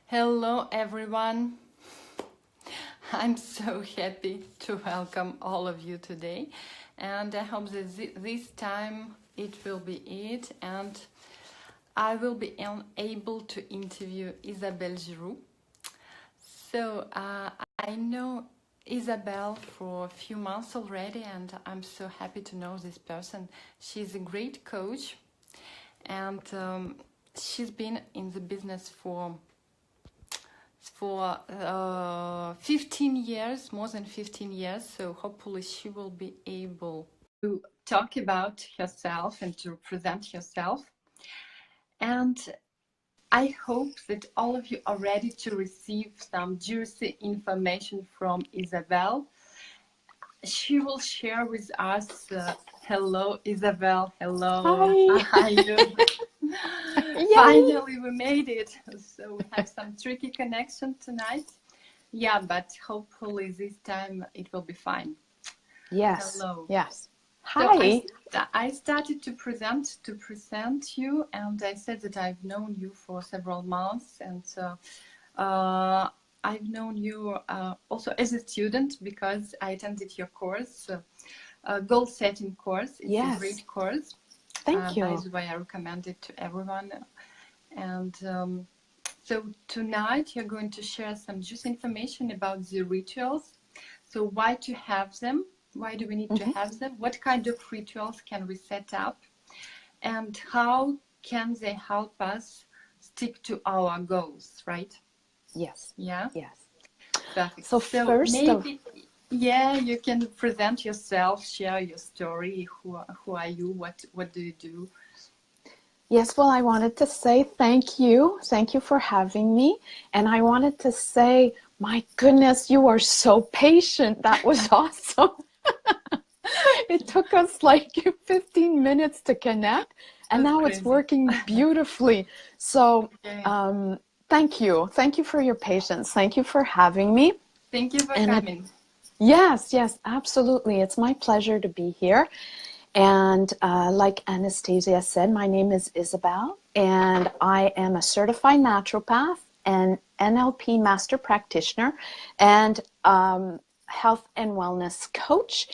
Hello, everyone. I'm so happy to welcome all of you today, and I hope that this time it will be it, and I will be able to interview Isabelle Giroux. So I know Isabelle for a few months already, and I'm so happy to know this person. She's a great coach, and she's been in the business for 15 years, more than 15 years. So hopefully she will be able to talk about herself and to present herself. And I hope that all of you are ready to receive some juicy information from Isabelle. She will share with us. Hello, Isabelle. Hello. Hi. How are you? Finally, we made it. So we have some tricky connection tonight. Yeah, but hopefully this time it will be fine. Yes. Hello. Yes. Hi. So I started to present you, and I said that I've known you for several months, and I've known you also as a student because I attended your course, goal setting course. It's a great course. Thank you. By the way, I recommend it to everyone. And so tonight you're going to share some juicy information about the rituals. So why to have them? Why do we need to have them? What kind of rituals can we set up? And how can they help us stick to our goals, right? Yes. Yeah? Yes. Perfect. So first maybe, you can present yourself, share your story. Who are you? What do you do? Yes, well, I wanted to say thank you. Thank you for having me. And I wanted to say, my goodness, you are so patient. That was awesome. It took us like 15 minutes to connect, and now it's working beautifully. So thank you. Thank you for your patience. Thank you for having me. Thank you for coming. Yes, absolutely. It's my pleasure to be here. And like Anastasia said, my name is Isabelle, and I am a certified naturopath and NLP master practitioner and health and wellness coach.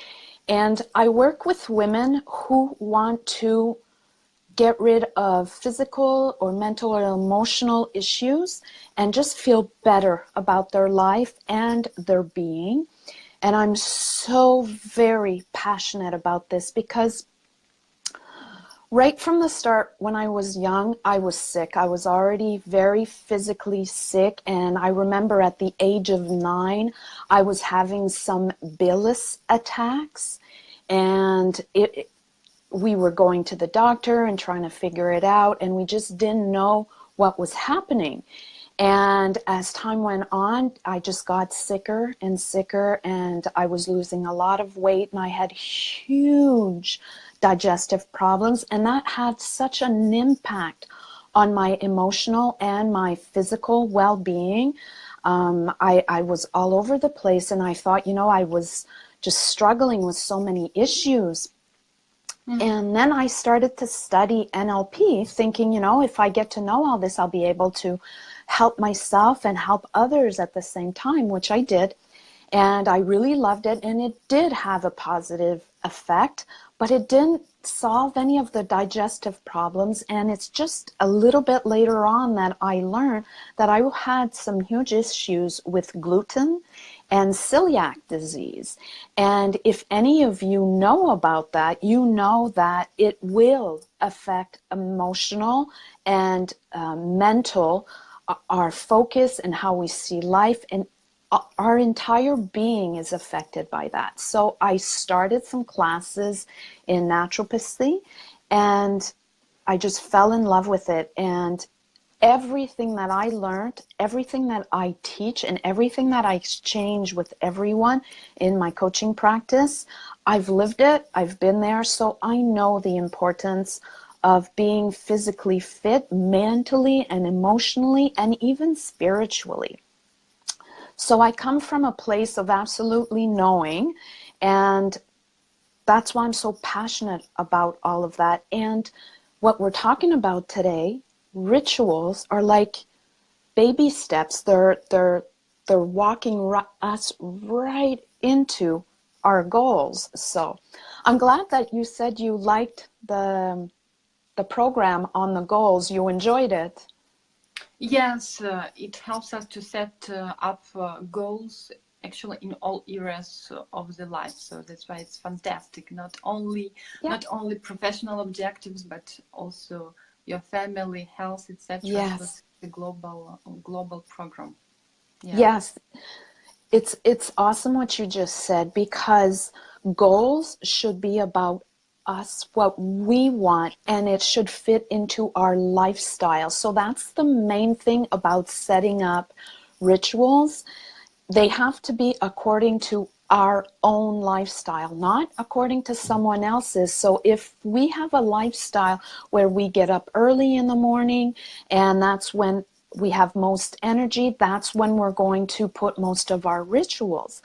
And I work with women who want to get rid of physical or mental or emotional issues and just feel better about their life and their being. And I'm so very passionate about this because right from the start, when I was young, I was sick. I was already very physically sick. And I remember at the age of 9, I was having some bilious attacks. And we were going to the doctor and trying to figure it out. And we just didn't know what was happening. And as time went on, I just got sicker and sicker, and I was losing a lot of weight, and I had huge digestive problems, and that had such an impact on my emotional and my physical well-being. I was all over the place, and I thought, I was just struggling with so many issues. And then I started to study NLP, thinking, if I get to know all this, I'll be able to help myself and help others at the same time, which I did. And I really loved it, and it did have a positive effect, but it didn't solve any of the digestive problems. And it's just a little bit later on that I learned that I had some huge issues with gluten and celiac disease. And if any of you know about that, you know that it will affect emotional and mental, our focus and how we see life, and our entire being is affected by that. So I started some classes in naturopathy, and I just fell in love with it. And everything that I learned, everything that I teach, and everything that I exchange with everyone in my coaching practice, I've lived it, I've been there, so I know the importance of being physically fit, mentally and emotionally, and even spiritually. So I come from a place of absolutely knowing, and that's why I'm so passionate about all of that. And what we're talking about today, rituals, are like baby steps. They're walking us right into our goals. So I'm glad that you said you liked the program on the goals. You enjoyed it. Yes, it helps us to set up goals actually in all areas of the life. So that's why it's fantastic. Not only professional objectives, but also your family, health, etc. So Yes. it's a global program. Yeah. Yes. It's awesome what you just said, because goals should be about us, what we want, and it should fit into our lifestyle. So that's the main thing about setting up rituals. They have to be according to our own lifestyle, not according to someone else's. So if we have a lifestyle where we get up early in the morning and that's when we have most energy, that's when we're going to put most of our rituals.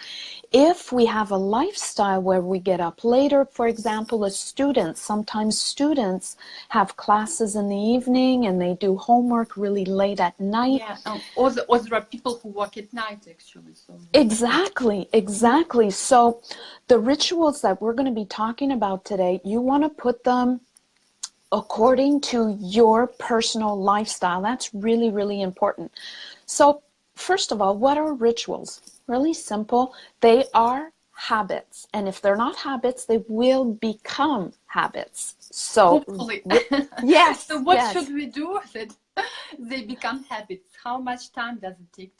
If we have a lifestyle where we get up later, for example, as students, sometimes students have classes in the evening and they do homework really late at night. Yeah, or there are people who work at night actually. So Exactly. So the rituals that we're going to be talking about today, you want to put them according to your personal lifestyle. That's really, really important. So first of all, what are rituals? Really simple. They are habits. And if they're not habits, they will become habits. So hopefully. yes. So what yes. should we do that they become habits? How much time does it take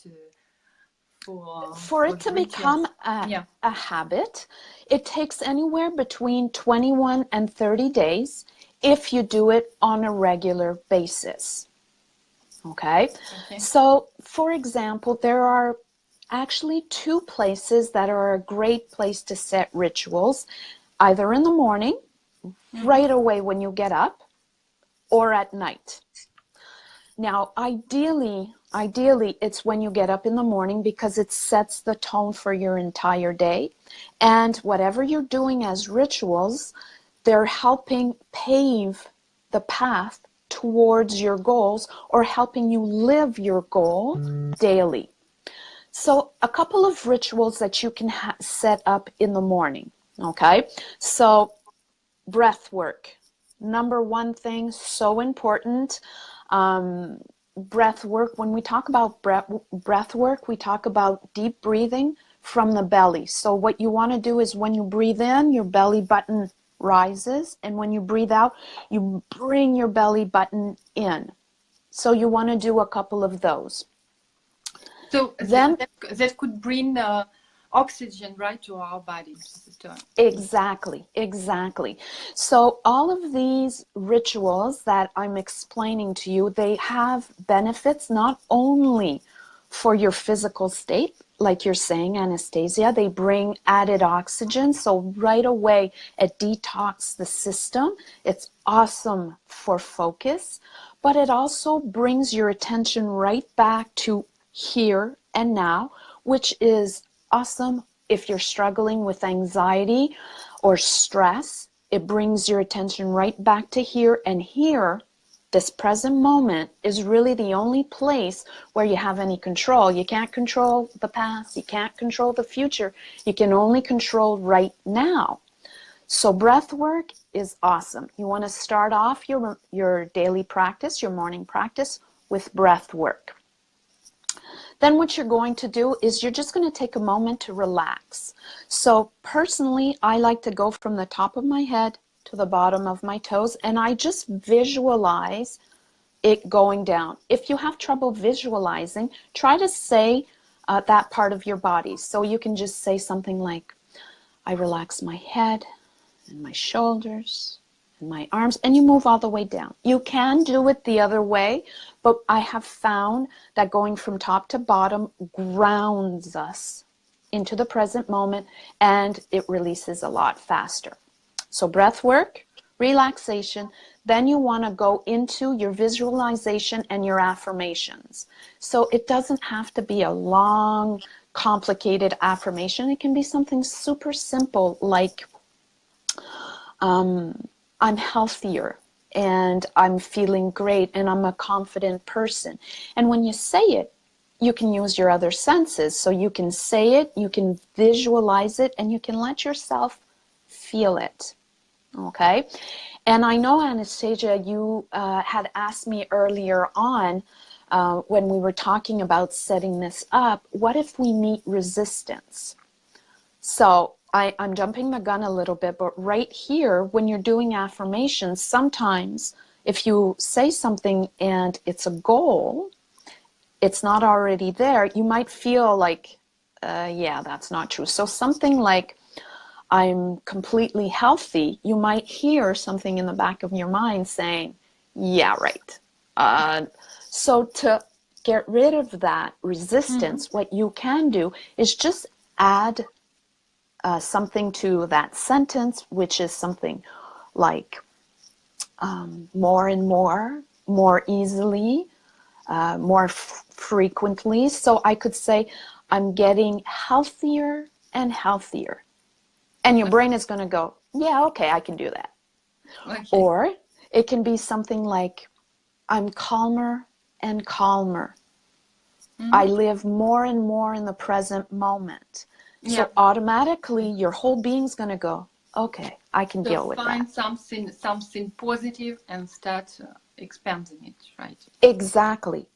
For it to become a habit, it takes anywhere between 21 and 30 days if you do it on a regular basis. Okay? So, for example, there are actually two places that are a great place to set rituals, either in the morning, right away when you get up, or at night. Now, ideally, it's when you get up in the morning, because it sets the tone for your entire day. And whatever you're doing as rituals, they're helping pave the path towards your goals, or helping you live your goal daily. So a couple of rituals that you can set up in the morning, okay? So breath work. Number one thing, so important. Breath work, when we talk about breath work, we talk about deep breathing from the belly. So what you want to do is when you breathe in, your belly button rises, and when you breathe out, you bring your belly button in. So you want to do a couple of those. So then that could bring oxygen right to our body. Exactly. So all of these rituals that I'm explaining to you, they have benefits not only for your physical state, like you're saying, Anastasia, they bring added oxygen. So right away, it detoxes the system. It's awesome for focus, but it also brings your attention right back to here and now, which is awesome if you're struggling with anxiety or stress. It brings your attention right back to here, and here, this present moment, is really the only place where you have any control. You can't control the past, you can't control the future, you can only control right now. So breath work is awesome. You want to start off your daily practice, your morning practice, with breath work. Then what you're going to do is you're just going to take a moment to relax. So personally, I like to go from the top of my head to the bottom of my toes, and I just visualize it going down. If you have trouble visualizing, try to say that part of your body. So you can just say something like, I relax my head and my shoulders and my arms, and you move all the way down. You can do it the other way, but I have found that going from top to bottom grounds us into the present moment, and it releases a lot faster. So breath work, relaxation, then you want to go into your visualization and your affirmations. So it doesn't have to be a long, complicated affirmation. It can be something super simple like, I'm healthier. and I'm feeling great and I'm a confident person. And when you say it, you can use your other senses. So you can say it, you can visualize it, and you can let yourself feel it. Okay? And I know, Anastasia, you had asked me earlier on when we were talking about setting this up, what if we meet resistance? So I'm jumping the gun a little bit, but right here, when you're doing affirmations, sometimes if you say something and it's a goal, it's not already there, you might feel like, yeah, that's not true. So something like, I'm completely healthy, you might hear something in the back of your mind saying, yeah, right. So to get rid of that resistance, what you can do is just add something to that sentence, which is something like more and more easily, more frequently. So I could say, I'm getting healthier and healthier. And your brain is going to go, yeah, okay, I can do that. Okay. Or it can be something like, I'm calmer and calmer. I live more and more in the present moment. So automatically your whole being's going to go, okay, I can deal with that. Find something positive and start expanding it, right? Exactly.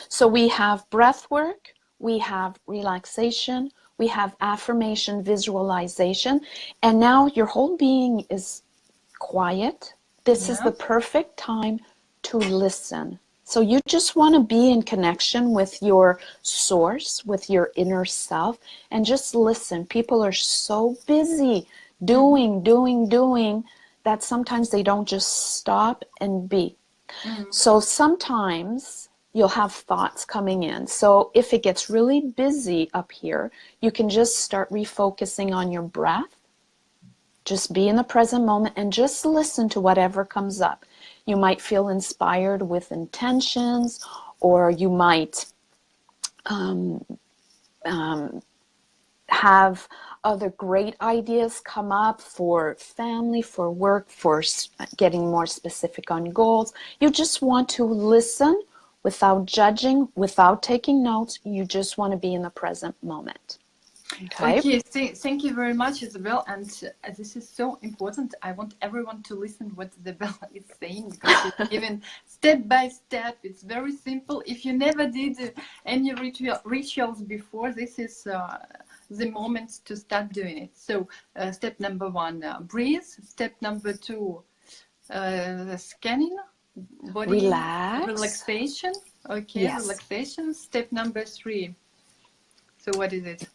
So we have breath work, we have relaxation, we have affirmation, visualization, and now your whole being is quiet. This is the perfect time to listen. So you just want to be in connection with your source, with your inner self, and just listen. People are so busy doing, that sometimes they don't just stop and be. So sometimes you'll have thoughts coming in. So if it gets really busy up here, you can just start refocusing on your breath. Just be in the present moment and just listen to whatever comes up. You might feel inspired with intentions, or you might have other great ideas come up for family, for work, for getting more specific on goals. You just want to listen without judging, without taking notes. You just want to be in the present moment. Okay, thank you very much, Isabelle. And this is so important. I want everyone to listen what Isabelle is saying, because it's given step by step. It's very simple. If you never did any rituals before, this is the moment to start doing it. So step number 1, breathe. Step number 2, scanning, body relaxation. Okay, yes. Relaxation. Step number 3. So what is it?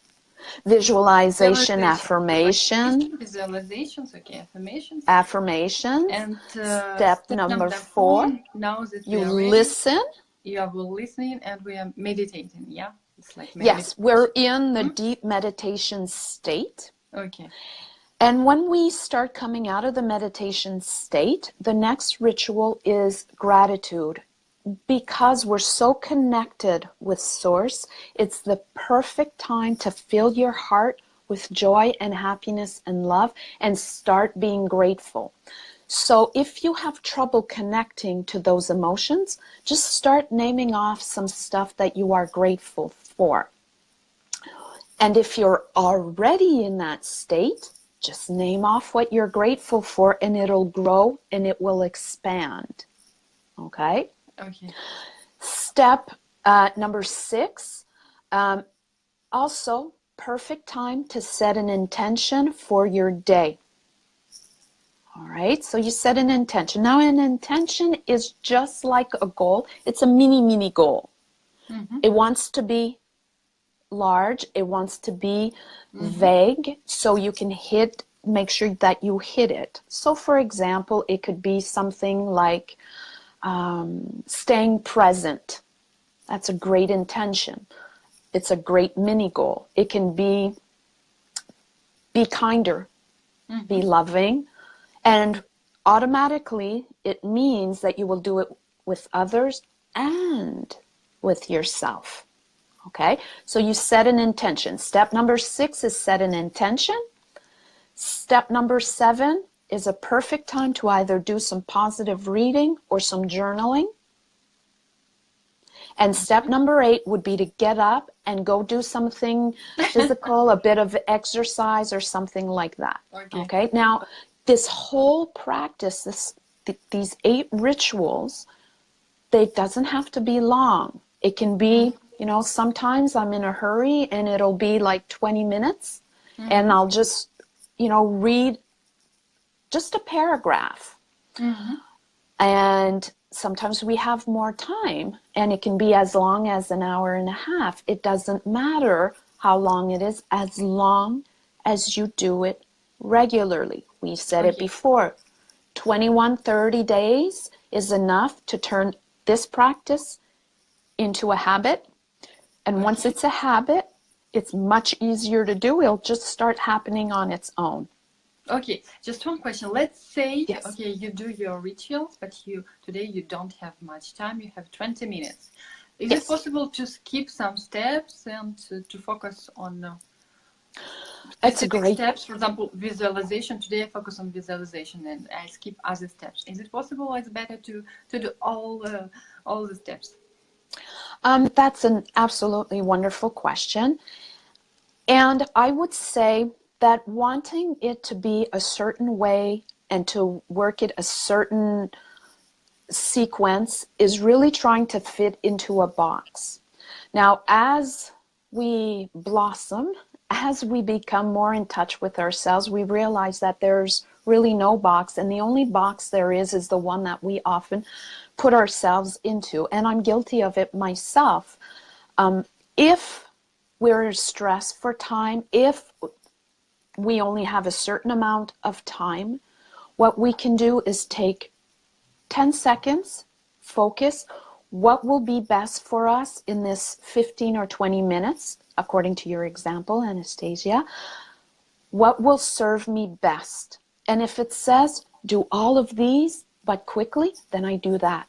Visualization, affirmation. Visualizations, okay, affirmations. Affirmations. And step number 4, now that you listen. You are listening and we are meditating, yeah? It's like yes, we're in the deep meditation state. Okay. And when we start coming out of the meditation state, the next ritual is gratitude. Because we're so connected with Source, it's the perfect time to fill your heart with joy and happiness and love and start being grateful. So if you have trouble connecting to those emotions, just start naming off some stuff that you are grateful for. And if you're already in that state, just name off what you're grateful for, and it'll grow and it will expand. Okay? Okay. Step number 6, also perfect time to set an intention for your day. All right, so you set an intention. Now an intention is just like a goal. It's a mini goal. It wants to be large. It wants to be vague, so you can make sure that you hit it. So for example, it could be something like staying present. That's a great intention. It's a great mini goal. It can be kinder, be loving, and automatically it means that you will do it with others and with yourself. Okay, so you set an intention. Step number 6 is set an intention. Step number 7 is a perfect time to either do some positive reading or some journaling. And step number 8 would be to get up and go do something physical, a bit of exercise or something like that. Okay? Now, this whole practice, these 8 rituals, they doesn't have to be long. It can be, you know, sometimes I'm in a hurry and it'll be like 20 minutes and I'll just, you know, read just a paragraph. And sometimes we have more time and it can be as long as an hour and a half. It doesn't matter how long it is, as long as you do it regularly. We said it before. 21, 30 days is enough to turn this practice into a habit. And once it's a habit, it's much easier to do. It'll just start happening on its own. Okay, just one question. Let's say, Yes. okay, you do your rituals, but today you don't have much time. You have 20 minutes. Is it possible to skip some steps and to focus on specific steps? For example, visualization. Today I focus on visualization and I skip other steps. Is it possible, or is it better to do all the steps? That's an absolutely wonderful question. And I would say that wanting it to be a certain way and to work it a certain sequence is really trying to fit into a box. Now, as we blossom, as we become more in touch with ourselves, we realize that there's really no box, and the only box there is the one that we often put ourselves into. And I'm guilty of it myself. If we're stressed for time, if we only have a certain amount of time, what we can do is take 10 seconds, focus, what will be best for us in this 15 or 20 minutes, according to your example, Anastasia, what will serve me best? And if it says, do all of these, but quickly, then I do that.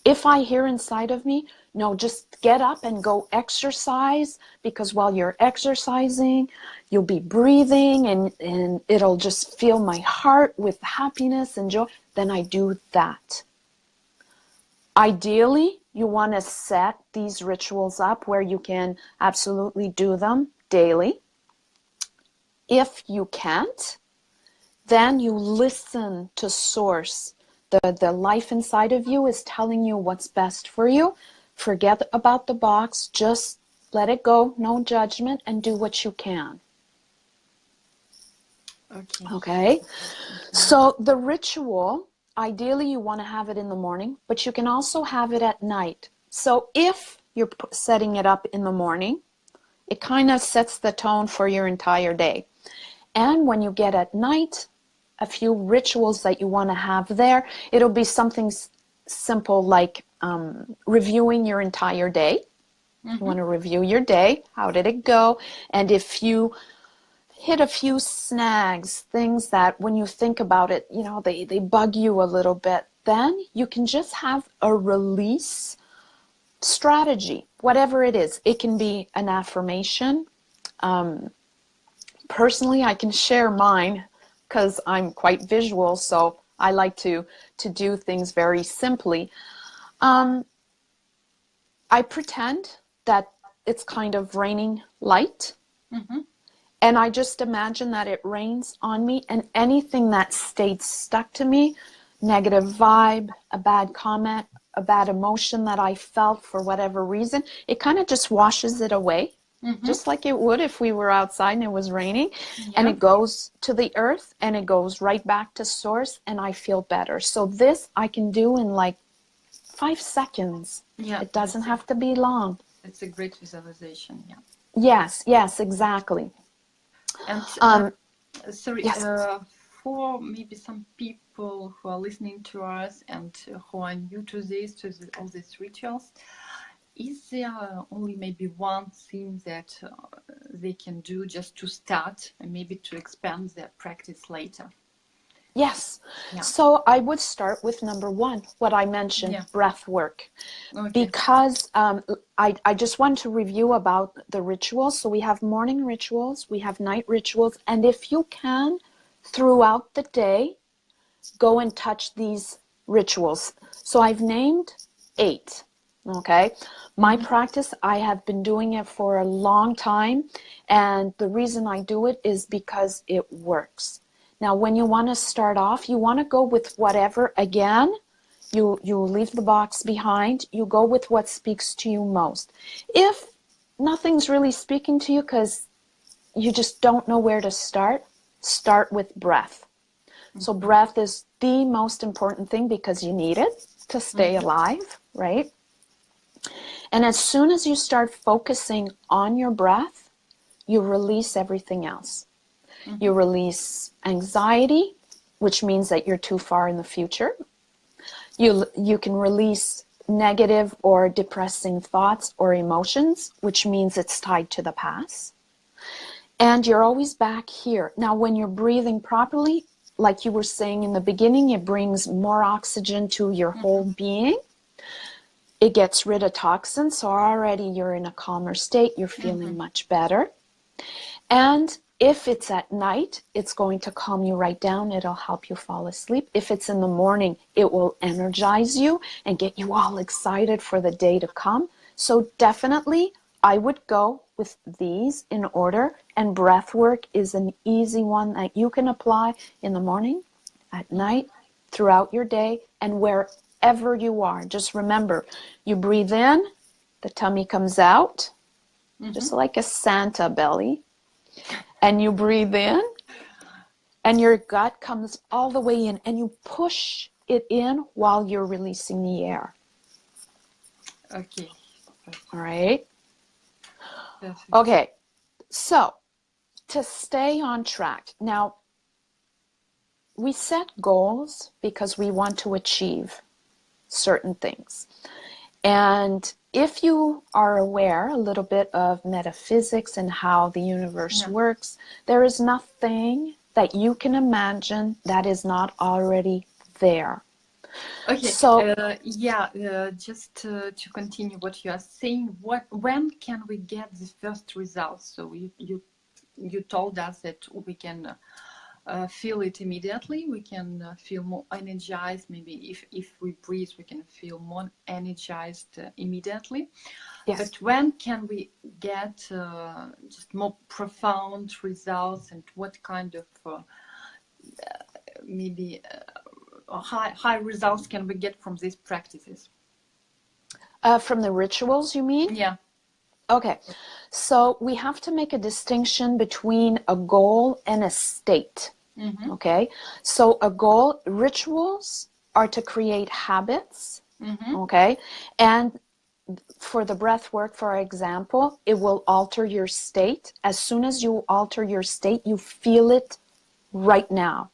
If I hear inside of me, no, just get up and go exercise, because while you're exercising, you'll be breathing and it'll just fill my heart with happiness and joy, then I do that. Ideally, you want to set these rituals up where you can absolutely do them daily. If you can't, then you listen to source. The life inside of you is telling you what's best for you. Forget about the box. Just let it go. No judgment, and do what you can. Okay? So the ritual, ideally you want to have it in the morning, but you can also have it at night. So if you're setting it up in the morning, it kind of sets the tone for your entire day. And when you get at night, a few rituals that you want to have there, it'll be something simple like reviewing your entire day. You want to review your day. How did it go? And if you hit a few snags, things that when you think about it, you know, they bug you a little bit, then you can just have a release strategy, whatever it is. It can be an affirmation. Personally, I can share mine because I'm quite visual, so I like to do things very simply. I pretend that it's kind of raining light. And I just imagine that it rains on me, and anything that stayed stuck to me, negative vibe, a bad comment, a bad emotion that I felt for whatever reason, it kind of just washes it away, just like it would if we were outside and it was raining. And it goes to the earth and it goes right back to source, and I feel better. So this I can do in like 5 seconds. It doesn't have to be long. It's a great visualization, Yes, exactly. And for maybe some people who are listening to us and who are new to all these rituals, is there only maybe one thing that they can do just to start and maybe to expand their practice later? Yes. So I would start with number 1, what I mentioned, breath work. Because I just want to review about the rituals. So we have morning rituals, we have night rituals, and if you can, throughout the day, go and touch these rituals. So I've named 8. Okay. My practice, I have been doing it for a long time. And the reason I do it is because it works. Now, when you want to start off, you want to go with whatever, again, you leave the box behind. You go with what speaks to you most. If nothing's really speaking to you because you just don't know where to start with breath. So breath is the most important thing because you need it to stay alive, right? And as soon as you start focusing on your breath, you release everything else. You release anxiety, which means that you're too far in the future. You can release negative or depressing thoughts or emotions, which means it's tied to the past. And you're always back here. Now, when you're breathing properly, like you were saying in the beginning, it brings more oxygen to your whole being. It gets rid of toxins, so already you're in a calmer state, you're feeling much better. And if it's at night, it's going to calm you right down, it'll help you fall asleep. If it's in the morning, it will energize you and get you all excited for the day to come. So definitely, I would go with these in order, and breath work is an easy one that you can apply in the morning, at night, throughout your day, and wherever you are. Just remember, you breathe in, the tummy comes out, just like a Santa belly, and you breathe in, and your gut comes all the way in, and you push it in while you're releasing the air. Okay. All right? Perfect. Okay, so to stay on track. Now, we set goals because we want to achieve certain things. And if you are aware a little bit of metaphysics and how the universe works, there is nothing that you can imagine that is not already there. Okay, So, just to continue what you are saying, when can we get the first results? So you told us that we can feel it immediately. We can feel more energized. Maybe if we breathe, we can feel more energized immediately. yes. But when can we get just more profound results, and what kind of maybe high results can we get from these practices? From the rituals, you mean? Yeah. Okay, so we have to make a distinction between a goal and a state. Okay, so a goal, rituals are to create habits. Okay, and for the breath work, for example, it will alter your state. As soon as you alter your state, you feel it right now.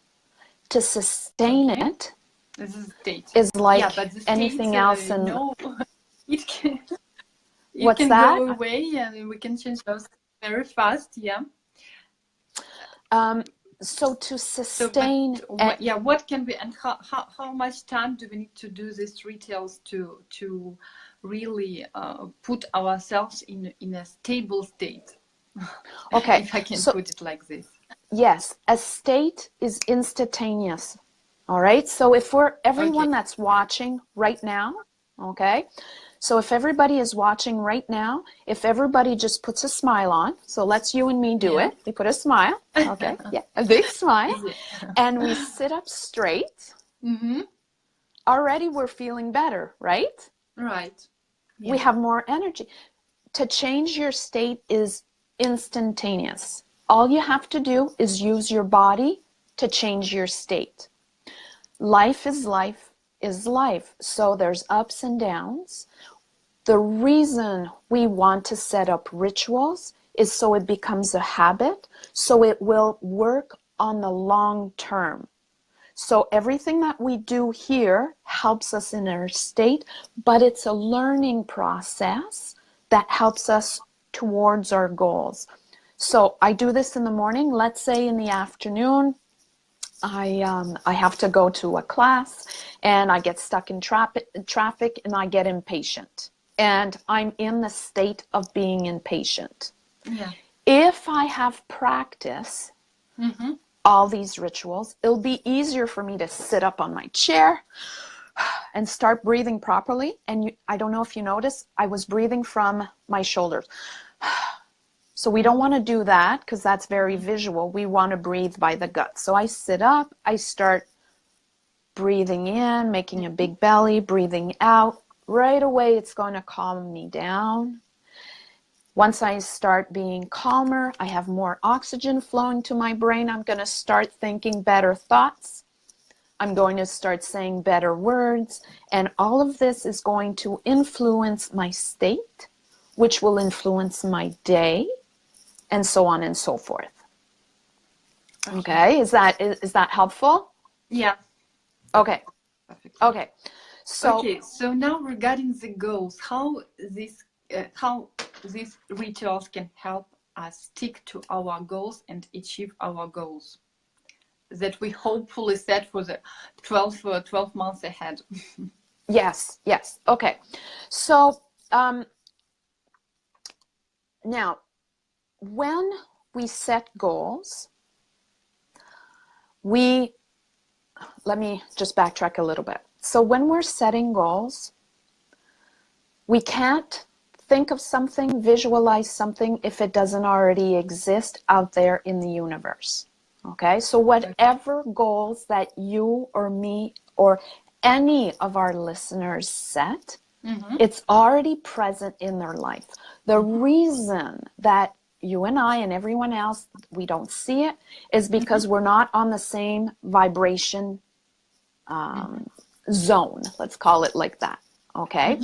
To sustain it This is state. is like but the anything state, else. And it can what's can that? go away, and we can change those very fast. Yeah. So to So, sustain, what can we, and how much time do we need to do these rituals to really put ourselves in a stable state? okay, If I can so put it like this. yes, a state is instantaneous. All right. So if everyone that's watching right now, okay. So if everybody is watching right now, if everybody just puts a smile on, so let's you and me do it. We put a smile, okay, a big smile, and we sit up straight. Already we're feeling better, right? Right. Yeah. We have more energy. To change your state is instantaneous. All you have to do is use your body to change your state. Life is life is life. So there's ups and downs. The reason we want to set up rituals is so it becomes a habit, so it will work on the long term. So everything that we do here helps us in our state, but it's a learning process that helps us towards our goals. So I do this in the morning. Let's say in the afternoon, I have to go to a class and I get stuck in traffic and I get impatient. And I'm in the state of being impatient. Yeah. If I have practice, all these rituals, it'll be easier for me to sit up on my chair and start breathing properly. And I don't know if you noticed, I was breathing from my shoulders. So we don't want to do that because that's very visual. We want to breathe by the gut. So I sit up, I start breathing in, making a big belly, breathing out. Right away, it's going to calm me down. Once I start being calmer, I have more oxygen flowing to my brain. I'm going to start thinking better thoughts. I'm going to start saying better words. And all of this is going to influence my state, which will influence my day, and so on and so forth. Okay, is that helpful? Yeah. Okay. Perfect. Okay. So now regarding the goals, how these rituals can help us stick to our goals and achieve our goals that we hopefully set for the 12 months ahead. Yes. Okay. So now, when we set goals, let me just backtrack a little bit. So when we're setting goals, we can't think of something, visualize something if it doesn't already exist out there in the universe. Okay, so whatever goals that you or me or any of our listeners set, it's already present in their life. The reason that you and I and everyone else, we don't see it, is because we're not on the same vibration zone. Let's call it like that. Okay,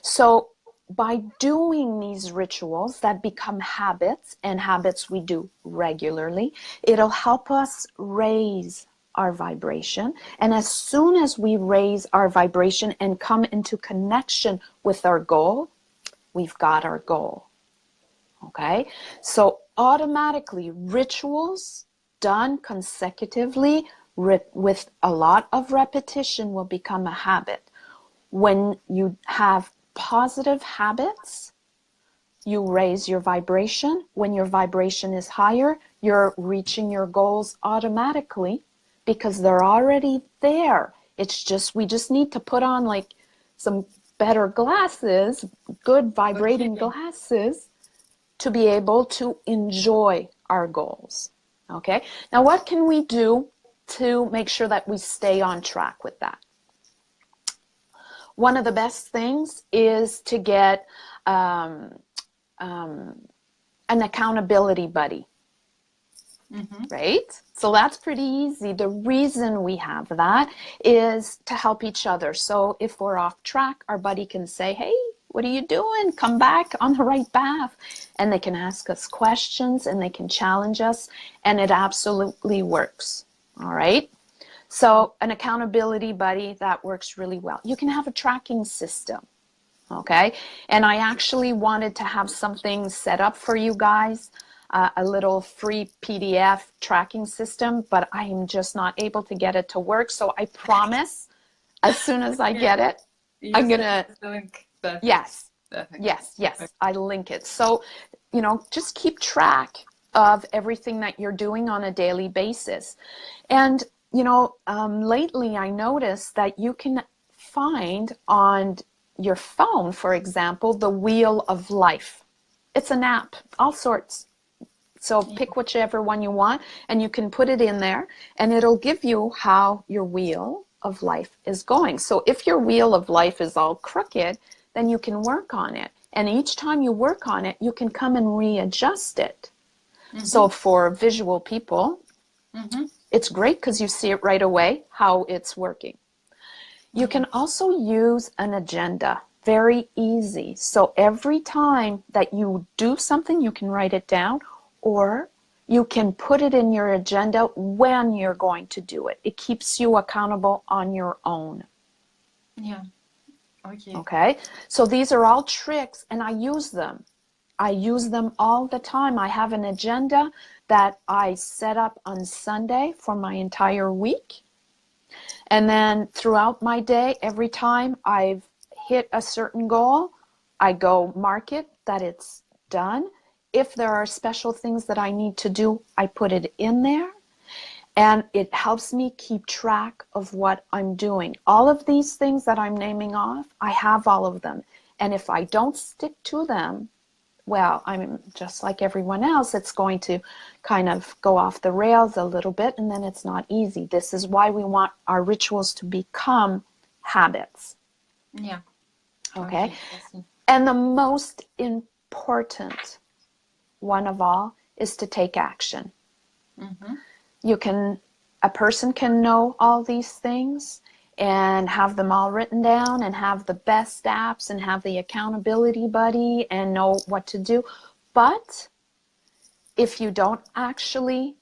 so by doing these rituals that become habits, and habits we do regularly, it'll help us raise our vibration. And as soon as we raise our vibration and come into connection with our goal, we've got our goal. Okay, so automatically rituals done consecutively with a lot of repetition will become a habit. When you have positive habits, you raise your vibration. When your vibration is higher, you're reaching your goals automatically because they're already there. It's just, we just need to put on like some better glasses, good vibrating glasses, to be able to enjoy our goals. Okay, now what can we do to make sure that we stay on track with that? One of the best things is to get an accountability buddy, right? So that's pretty easy. The reason we have that is to help each other. So if we're off track, our buddy can say, hey, what are you doing? Come back on the right path. And they can ask us questions and they can challenge us, and it absolutely works. All right. So an accountability buddy, that works really well. You can have a tracking system, okay? And I actually wanted to have something set up for you guys, a little free PDF tracking system, but I am just not able to get it to work. So I promise, as soon as I get it, I'm gonna. Yes, I link it. So, just keep track of everything that you're doing on a daily basis. And lately I noticed that you can find on your phone, for example, the Wheel of Life. It's an app, all sorts. So pick whichever one you want, and you can put it in there, and it'll give you how your wheel of life is going. So if your wheel of life is all crooked, then you can work on it. And each time you work on it, you can come and readjust it. So for visual people, it's great because you see it right away how it's working. You can also use an agenda. Very easy. So every time that you do something, you can write it down, or you can put it in your agenda when you're going to do it. It keeps you accountable on your own. Yeah. Okay. So these are all tricks, and I use them. I use them all the time. I have an agenda that I set up on Sunday for my entire week. And then throughout my day, every time I've hit a certain goal, I go mark it that it's done. If there are special things that I need to do, I put it in there. And it helps me keep track of what I'm doing. All of these things that I'm naming off, I have all of them. And if I don't stick to them, well, I'm just like everyone else, it's going to kind of go off the rails a little bit, and then it's not easy. This is why we want our rituals to become habits. Yeah. Okay? And the most important one of all is to take action. A person can know all these things and have them all written down and have the best apps and have the accountability buddy and know what to do. But if you don't actually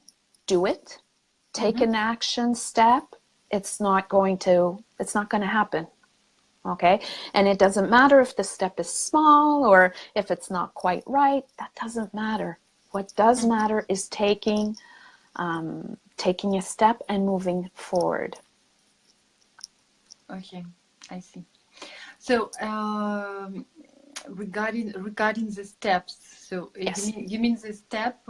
do it, take an action step, it's not going to happen. Okay? And it doesn't matter if the step is small or if it's not quite right. That doesn't matter. What does matter is taking a step and moving forward. Okay, I see. So regarding the steps, so Yes. you mean the step,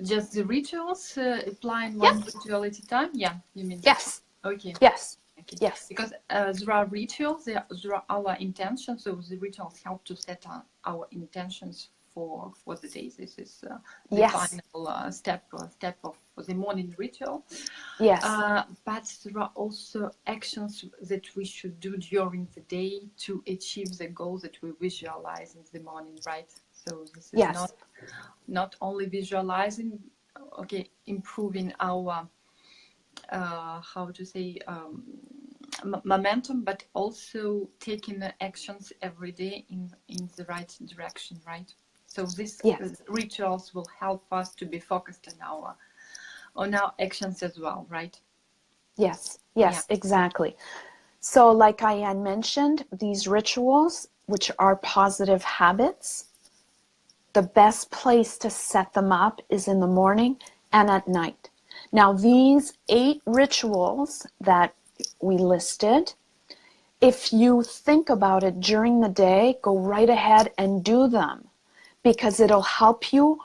just the rituals, applying one ritual at a time? Yeah, you mean? Yes. Okay. Yes. Okay. Yes. Because there are rituals, there are our intentions, so the rituals help to set our intentions for the day. This is the final step of the morning ritual. Yes. But there are also actions that we should do during the day to achieve the goal that we visualize in the morning, right? So this is not only visualizing, okay, improving our momentum, but also taking the actions every day in the right direction, right? So these rituals will help us to be focused on our actions as well, right? Yes, exactly. So like I had mentioned, these rituals, which are positive habits, the best place to set them up is in the morning and at night. Now, these 8 rituals that we listed, if you think about it during the day, go right ahead and do them, because it'll help you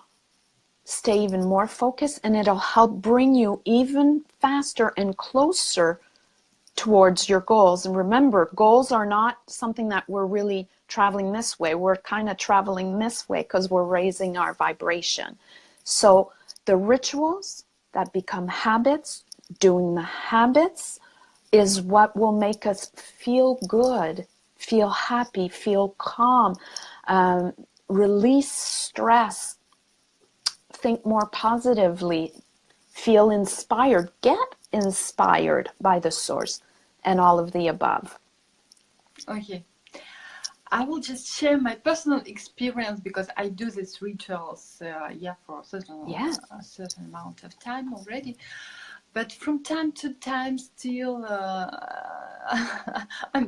stay even more focused and it'll help bring you even faster and closer towards your goals. And remember, goals are not something that we're really traveling this way. We're kind of traveling this way because we're raising our vibration. So the rituals that become habits, doing the habits, is what will make us feel good, feel happy, feel calm, release stress, think more positively, feel inspired, get inspired by the source, and all of the above. Okay. I will just share my personal experience because I do these rituals, for a certain amount of time already. But from time to time, still, I'm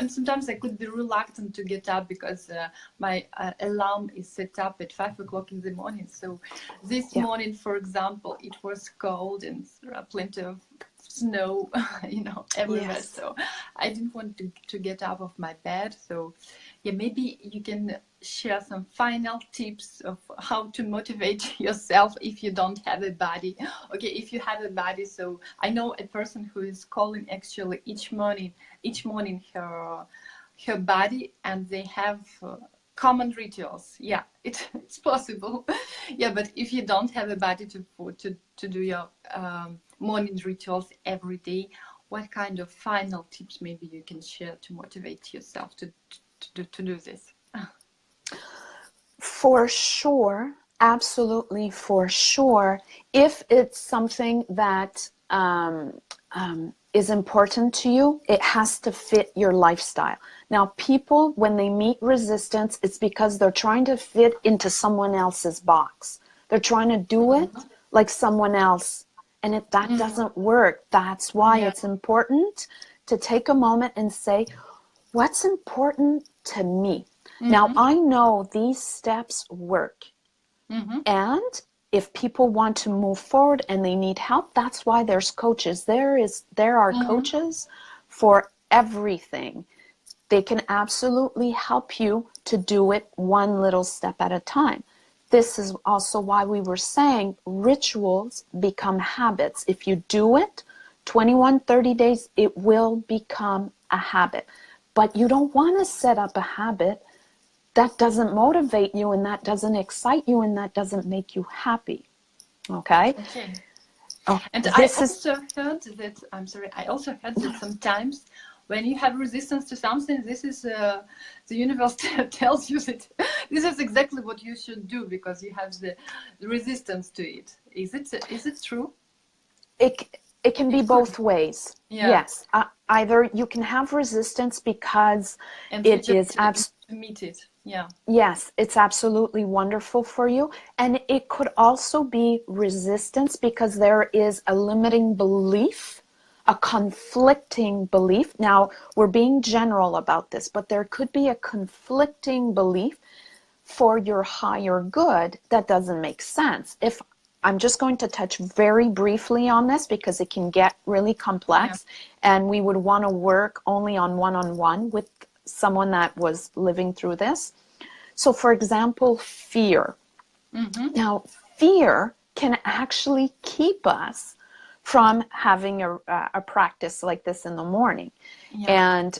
sometimes I could be reluctant to get up because my alarm is set up at 5 o'clock in the morning. So this morning, for example, it was cold and there are plenty of snow, everywhere. So I didn't want to get up of my bed. So maybe you can share some final tips of how to motivate yourself if you don't have a body. Okay, if you have a body, so I know a person who is calling actually each morning her body, and they have common rituals. Yeah, it's possible. Yeah, but if you don't have a body to do your morning rituals every day, what kind of final tips maybe you can share to motivate yourself to do this? For sure, absolutely for sure. If it's something that is important to you, it has to fit your lifestyle. Now, people, when they meet resistance, it's because they're trying to fit into someone else's box. They're trying to do it like someone else, and that doesn't work. That's why it's important to take a moment and say, what's important to me? Now, I know these steps work. And if people want to move forward and they need help, that's why there's coaches. There are coaches for everything. They can absolutely help you to do it one little step at a time. this is also why we were saying rituals become habits. If you do it 21, 30 days, it will become a habit. But you don't want to set up a habit that doesn't motivate you, and that doesn't excite you, and that doesn't make you happy. Okay? Okay. Oh, And I also heard that sometimes when you have resistance to something, this is the universe tells you that this is exactly what you should do because you have the resistance to it. Is it true? It can be both ways. Yeah. Yes. Either you can have resistance because and it you is just to meet it. Yeah. Yes, it's absolutely wonderful for you. And it could also be resistance because there is a limiting belief, a conflicting belief. Now, we're being general about this, but there could be a conflicting belief for your higher good that doesn't make sense. If I'm just going to touch very briefly on this because it can get really complex, and we would want to work only on one-on-one with someone that was living through this. So, for example, fear. Mm-hmm. Now, fear can actually keep us from having a practice like this in the morning. Yeah. And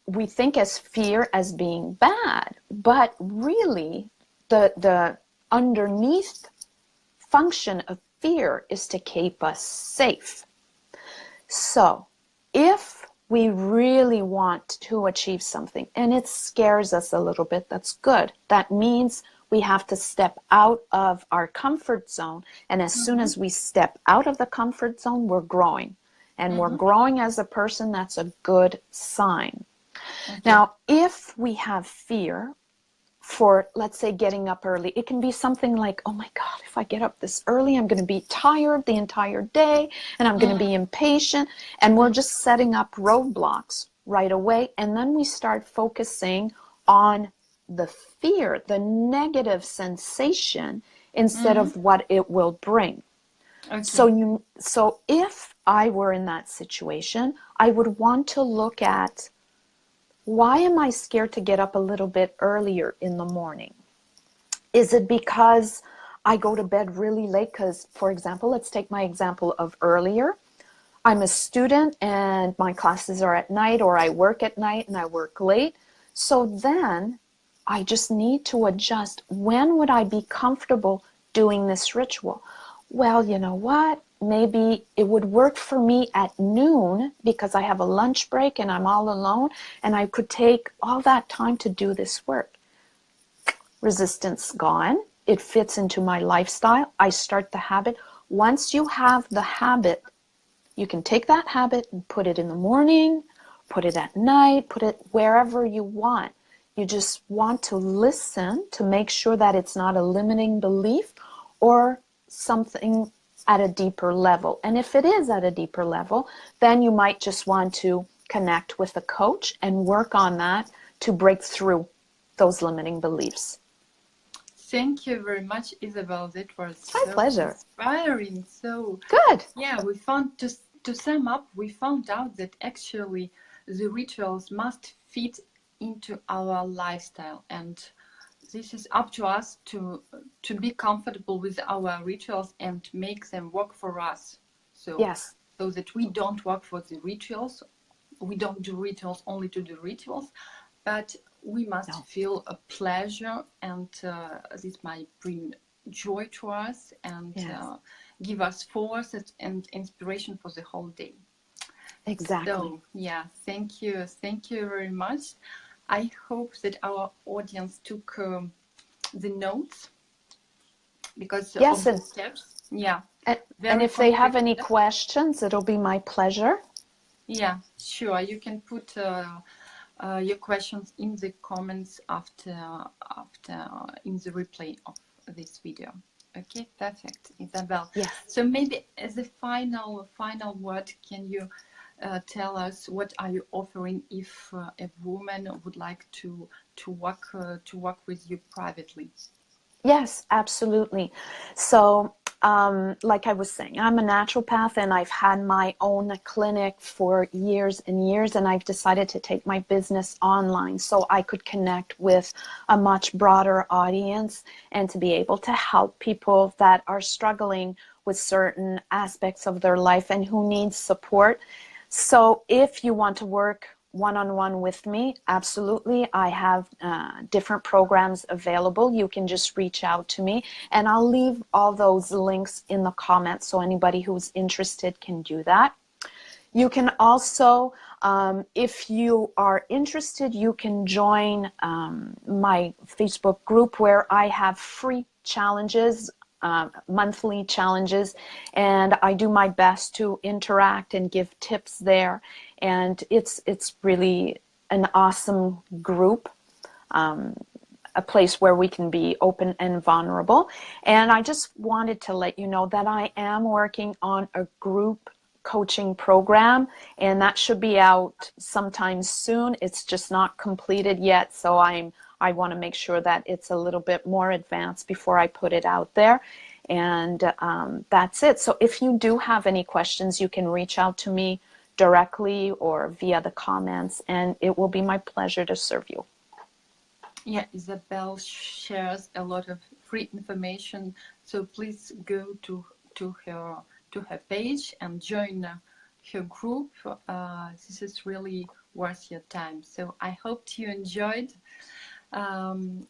we think as fear as being bad, but really the underneath function of fear is to keep us safe. So if we really want to achieve something and it scares us a little bit, that's good. That means we have to step out of our comfort zone. And as soon as we step out of the comfort zone, we're growing. And we're growing as a person, that's a good sign. Okay. Now, if we have fear for, let's say, getting up early, it can be something like, oh my God, if I get up this early, I'm going to be tired the entire day and I'm going to be impatient. And we're just setting up roadblocks right away. And then we start focusing on the fear, the negative sensation, instead of what it will bring. Okay. So if I were in that situation, I would want to look at, why am I scared to get up a little bit earlier in the morning? Is it because I go to bed really late? Because, for example, let's take my example of earlier. I'm a student and my classes are at night, or I work at night and I work late. So then I just need to adjust. When would I be comfortable doing this ritual? Well, you know what? Maybe it would work for me at noon because I have a lunch break and I'm all alone, and I could take all that time to do this work. Resistance gone. It fits into my lifestyle. I start the habit. Once you have the habit, you can take that habit and put it in the morning, put it at night, put it wherever you want. You just want to listen to make sure that it's not a limiting belief or something at a deeper level. And if it is at a deeper level, then you might just want to connect with a coach and work on that to break through those limiting beliefs. Thank you very much, Isabelle. That was my pleasure. Inspiring. So good. Yeah, we found, to sum up, we found out that actually the rituals must fit into our lifestyle, and this is up to us to be comfortable with our rituals and make them work for us. So yes, so that we don't work for the rituals. We don't do rituals only to do rituals, but we must feel a pleasure, and this might bring joy to us and give us force and inspiration for the whole day. Exactly. So yeah, thank you very much. I hope that our audience took the notes, because yes, of the steps. Yeah. And if they have any questions, it'll be my pleasure. Yeah, sure. You can put your questions in the comments after in the replay of this video. Okay, perfect, Isabelle. Yes. So maybe as a final word, can you tell us what are you offering if a woman would like to work with you privately? Yes, absolutely. So, like I was saying, I'm a naturopath and I've had my own clinic for years and years, and I've decided to take my business online so I could connect with a much broader audience and to be able to help people that are struggling with certain aspects of their life and who need support. So if you want to work one-on-one with me, absolutely. I have different programs available. You can just reach out to me, and I'll leave all those links in the comments so anybody who's interested can do that. You can also, if you are interested, you can join my Facebook group where I have free challenges, monthly challenges, and I do my best to interact and give tips there. And it's really an awesome group, a place where we can be open and vulnerable. And I just wanted to let you know that I am working on a group coaching program, and that should be out sometime soon. It's just not completed yet, so I want to make sure that it's a little bit more advanced before I put it out there. And that's it. So if you do have any questions, you can reach out to me directly or via the comments, and it will be my pleasure to serve you. Yeah, Isabelle shares a lot of free information, so please go to her page and join her group. This is really worth your time. So I hope you enjoyed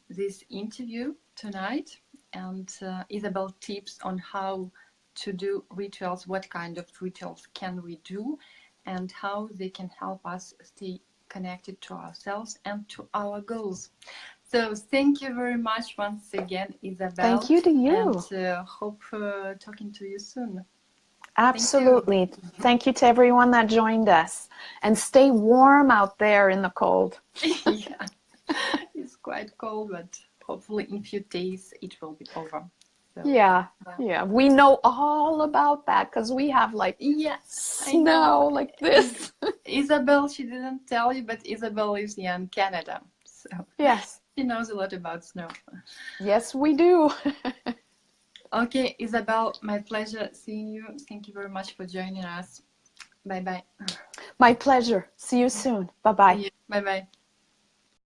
this interview tonight, and Isabelle tips on how to do rituals, what kind of rituals can we do, and how they can help us stay connected to ourselves and to our goals. So thank you very much once again, Isabelle. Thank you to you. And hope talking to you soon. Absolutely. Thank you to everyone that joined us. And stay warm out there in the cold. Yeah, it's quite cold, but hopefully in a few days it will be over. So, yeah. We know all about that because we have like snow like this. Isabelle, she didn't tell you, but Isabelle lives in Canada. So yes. She knows a lot about snow. Yes, we do. Okay, Isabelle, my pleasure seeing you. Thank you very much for joining us. Bye-bye. My pleasure. See you soon. Bye-bye. Bye-bye.